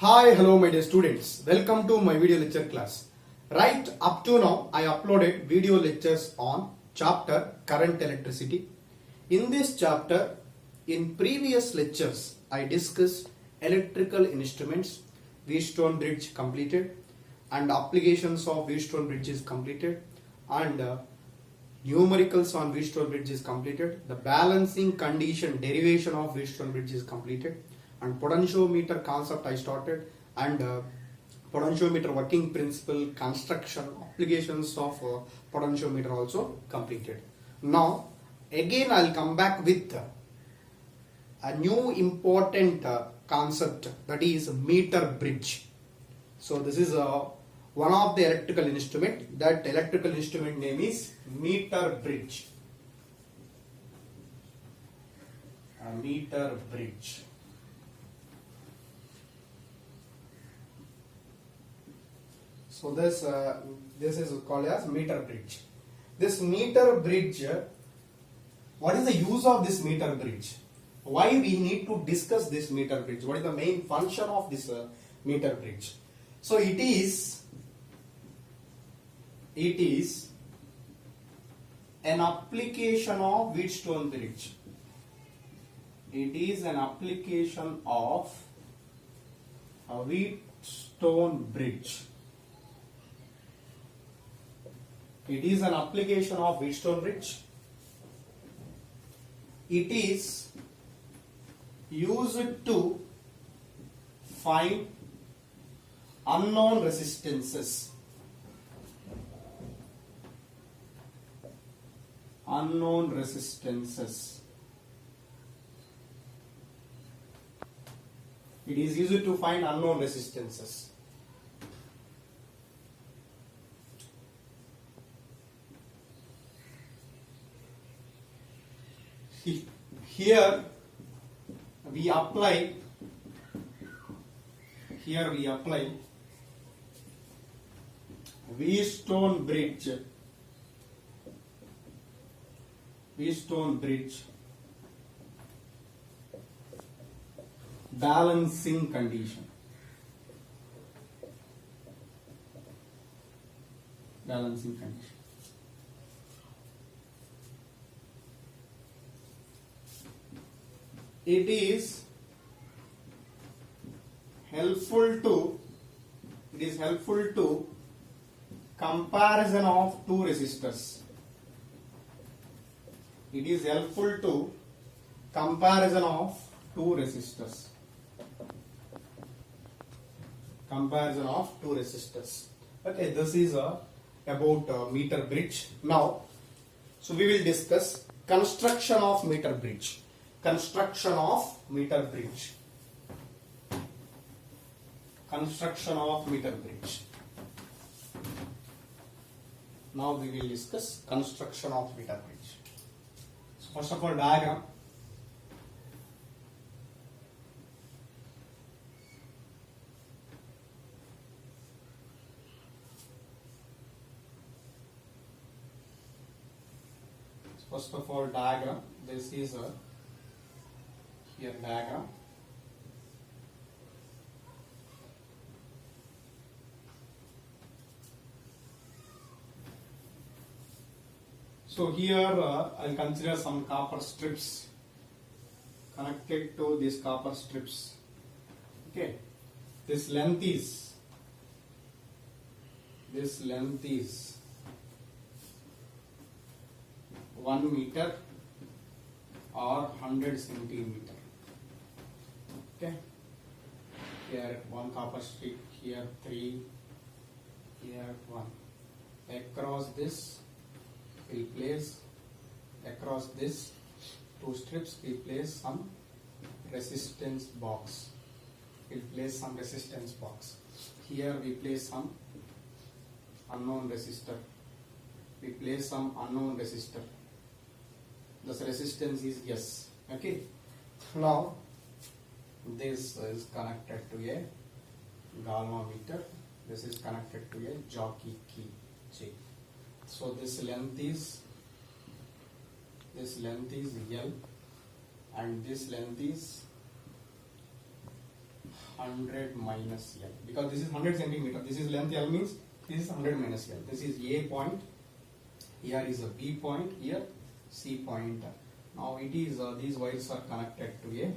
Hi, hello my dear students. Welcome to my video lecture class. Right up to now, I uploaded video lectures on chapter current electricity. In this chapter, in previous lectures, I discussed electrical instruments, Wheatstone bridge completed, and applications of Wheatstone bridge is completed, and numericals on Wheatstone bridge is completed, the balancing condition derivation of Wheatstone bridge is completed, and potentiometer concept I started, and potentiometer working principle, construction, applications of potentiometer also completed. Now again I'll come back with a new important concept, that is meter bridge. So this is one of the electrical instrument. That electrical instrument name is meter bridge. A meter bridge. So this is called as meter bridge. This meter bridge, what is the use of this meter bridge? Why we need to discuss this meter bridge? What is the main function of this meter bridge? So it is an application of Wheatstone bridge. It is an application of a Wheatstone bridge. It is an application of Wheatstone bridge. It is used to find unknown resistances. Unknown resistances. It is used to find unknown resistances. Here we apply Wheatstone bridge balancing condition. It is helpful to comparison of two resistors. It is helpful to comparison of two resistors. Okay, this is about meter bridge. Now, so we will discuss construction of meter bridge. Construction of meter bridge. Now we will discuss construction of meter bridge. So first of all, diagram. This is a diagram. So here I'll consider some copper strips connected to these copper strips. Okay, this length is 1 meter or 100 centimeter. Okay, here one copper strip, here 3, here 1. Across this we place, across this two strips we place some resistance box. Here we place some unknown resistor. This resistance is S. Okay. Now this is connected to a galvanometer. This is connected to a jockey key J. So this length is L, and this length is 100 minus L, because this is 100 centimeter, this is length L, means this is 100 minus L. This is A point, here is a B point, here C point. Now it is these wires are connected to A,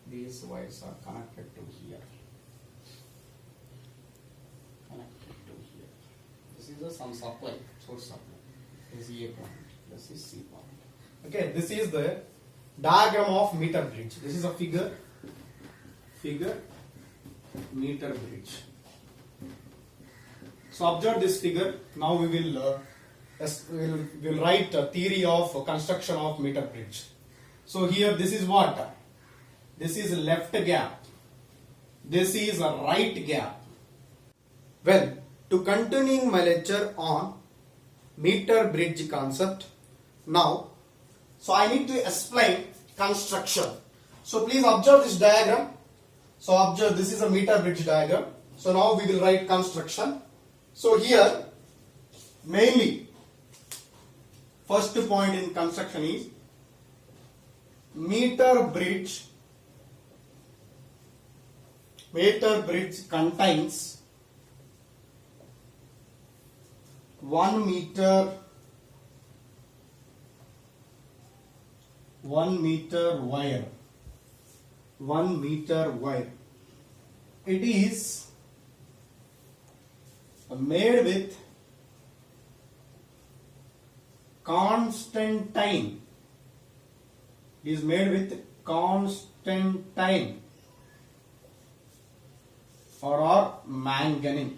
these wires are connected to here, connected to here. This is some supply, source supply. This is A point, this is C point. Okay, this is the diagram of meter bridge. This is a figure meter bridge. So observe this figure. Now we will we'll write a theory of construction of meter bridge. So here this is what? This is left gap. This is a right gap. Well, to continuing my lecture on meter bridge concept, now, so I need to explain construction. So please observe this diagram. So observe, this is a meter bridge diagram. So now we will write construction. So here, mainly, first point in construction is meter bridge. Meter bridge contains 1 meter wire. 1 meter wire. It is made with Constantine. It is made with Constantine or manganese.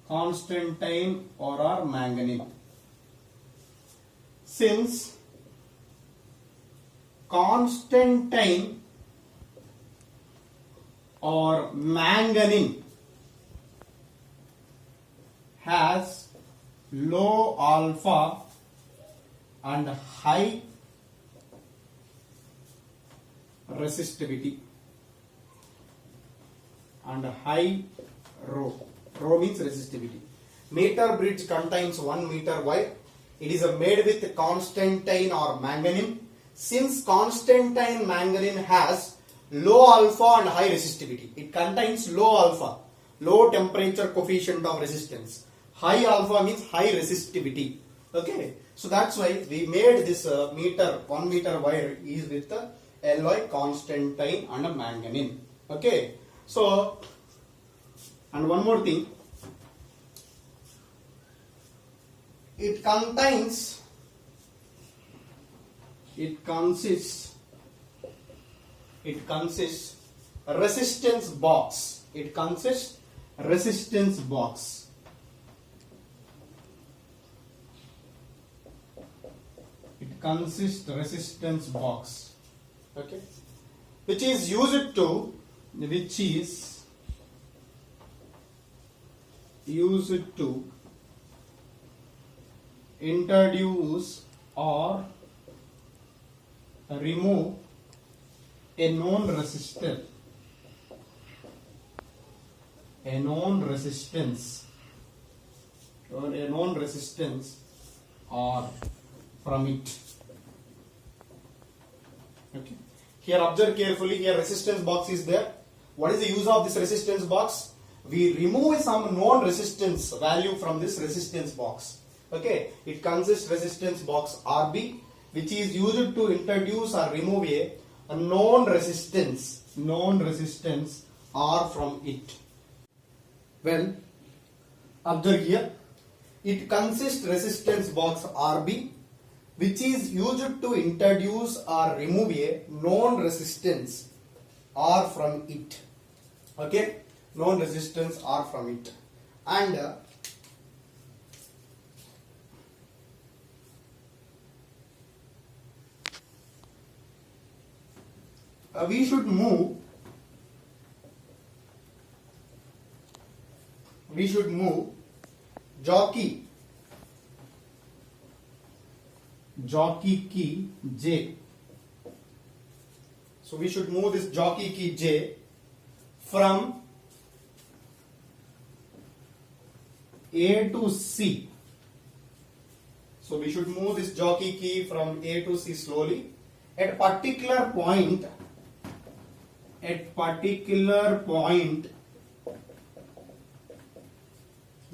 Constantine or manganese. Since Constantine or manganese has low alpha and high resistivity and high rho. Rho means resistivity. Meter bridge contains 1 meter wire. It is made with Constantine or manganese. Since Constantine manganese has low alpha and high resistivity, it contains low alpha, low temperature coefficient of resistance. High alpha means high resistivity. Okay, so that's why we made this 1 meter wire is with the alloy Constantine and manganese. Okay, so and one more thing, it consists resistance box. It consists resistance box. It consists resistance box. Okay, which is used to introduce or remove a known resistor, a known resistance or from it. Okay, here observe carefully. Here resistance box is there. What is the use of this resistance box? We remove some known resistance value from this resistance box. Okay, it consists resistance box RB, which is used to introduce or remove a known resistance R from it. Well, observe here, it consists resistance box RB, which is used to introduce or remove a known resistance R from it. Okay, known resistance R from it. And we should move jockey key J. So we should move this jockey key J from A to C. So we should move this jockey key from A to C slowly, At particular point,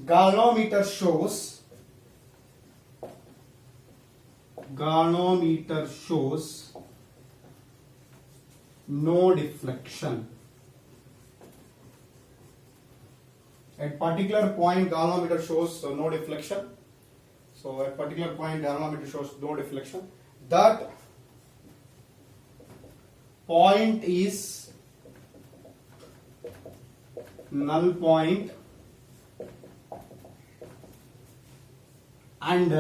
galvanometer shows no deflection. At particular point, galvanometer shows no deflection. So at particular point, galvanometer shows no deflection. That point is null point, and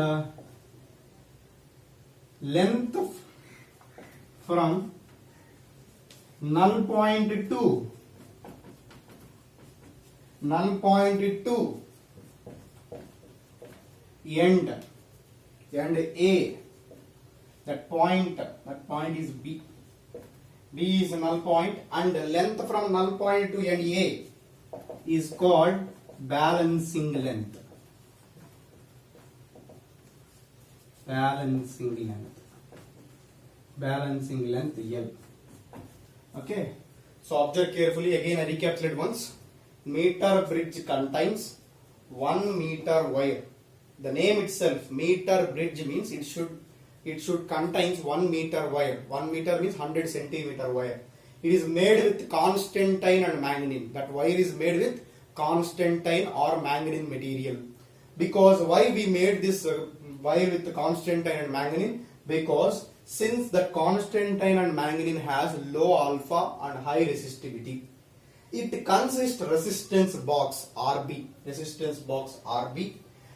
length from null point to end A, that point is B. B is a null point, and the length from null point to end A is called balancing length. Balancing length L. Okay. So observe carefully. Again, I recapitulate once. Meter bridge contains 1 meter wire. The name itself, meter bridge, means it should contains 1 meter wire. 1 meter means 100 centimeter wire. It is made with Constantine and manganese. That wire is made with Constantine or manganese material. Because why we made this wire with Constantine and manganese? Because since the Constantine and manganese has low alpha and high resistivity, it consists resistance box RB,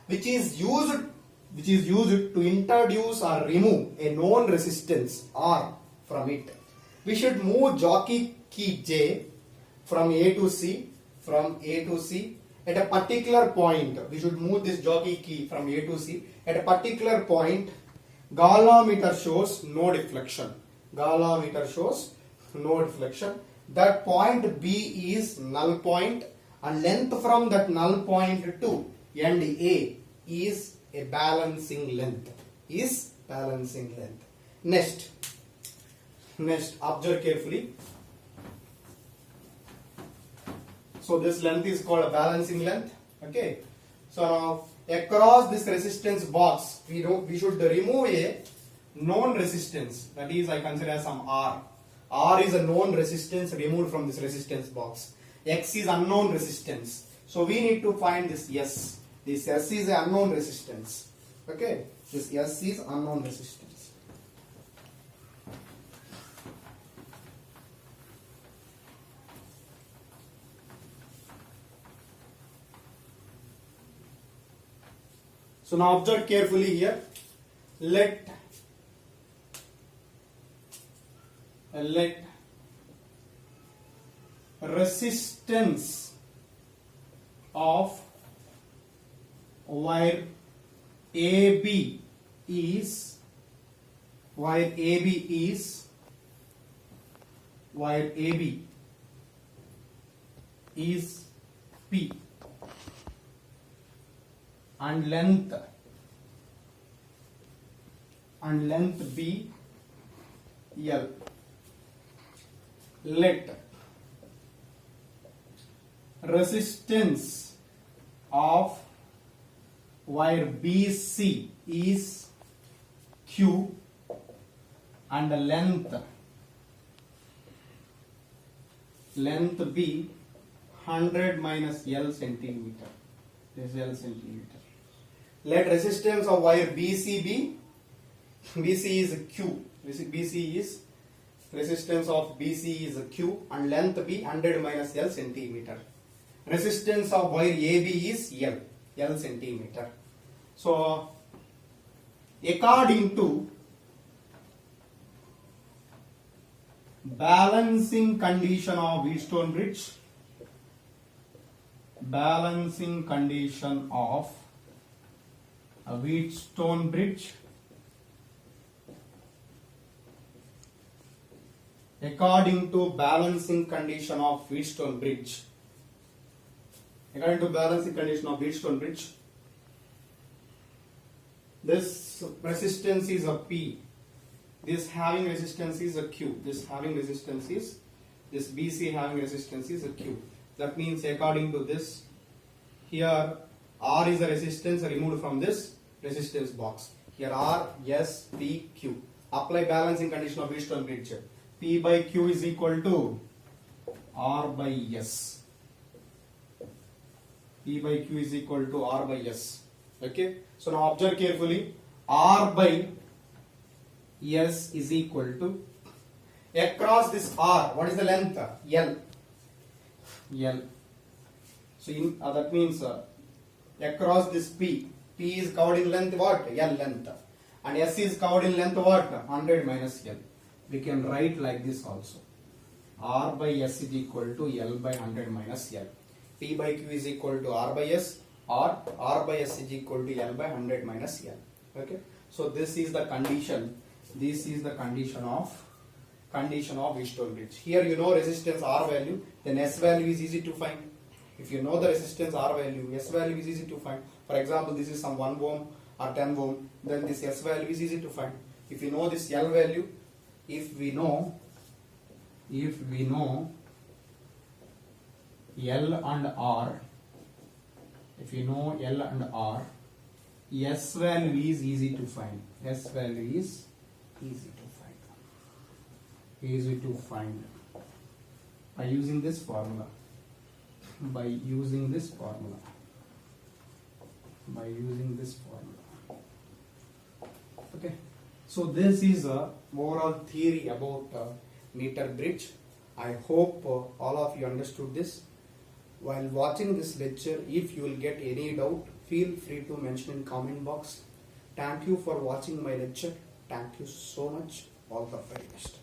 which is used to introduce or remove a known resistance R from it. We should move jockey key J from A to C, at a particular point. We should move this jockey key from A to C. At a particular point, galvanometer shows no deflection. That point B is null point, and length from that null point to end A is a balancing length. Next, observe carefully. So this length is called a balancing length. Okay. So now across this resistance box, we should remove a known resistance. That is, I consider as some R. R is a known resistance removed from this resistance box. X is unknown resistance. So we need to find this S. This S is an unknown resistance. Okay. This S is unknown resistance. So now observe carefully here. Let resistance of wire AB is P, and length be L. Let resistance of wire BC is Q, and the length be 100 minus L centimeter. This is L centimeter. Let resistance of wire BC be, BC is Q. Resistance of BC is Q, and length be 100 minus L centimeter. Resistance of wire AB is L centimeter. So according to balancing condition of Wheatstone bridge, according to balancing condition of Wheatstone bridge, this resistance is a P, This having resistance is a Q. This having resistance is, this BC having resistance is a Q. That means according to this, here R is a resistance removed from this resistance box. Here R, S, P, Q. Apply balancing condition of Wheatstone bridge. P by Q is equal to R by S. P by Q is equal to R by S. Okay. So now observe carefully. R by S is equal to, across this R, what is the length? L. L. So that means across this P is covered in length what? L length. And S is covered in length what? 100 minus L. We can write like this also. R by S is equal to L by 100 minus L. P by Q is equal to R by S, or R by S is equal to L by 100 minus L. Okay. So this is the condition. This is the condition of Wheatstone bridge. Here you know resistance R value, then S value is easy to find. If you know the resistance R value, S value is easy to find. For example, this is some 1 ohm or 10 ohm, then this S value is easy to find. If you know this L value, if we know L and R, if you know L and R, S value is easy to find. S value is easy to find by using this formula. Okay. So this is a overall theory about meter bridge. I hope all of you understood this. While watching this lecture, if you will get any doubt, feel free to mention in comment box. Thank you for watching my lecture. Thank you so much. All the very best.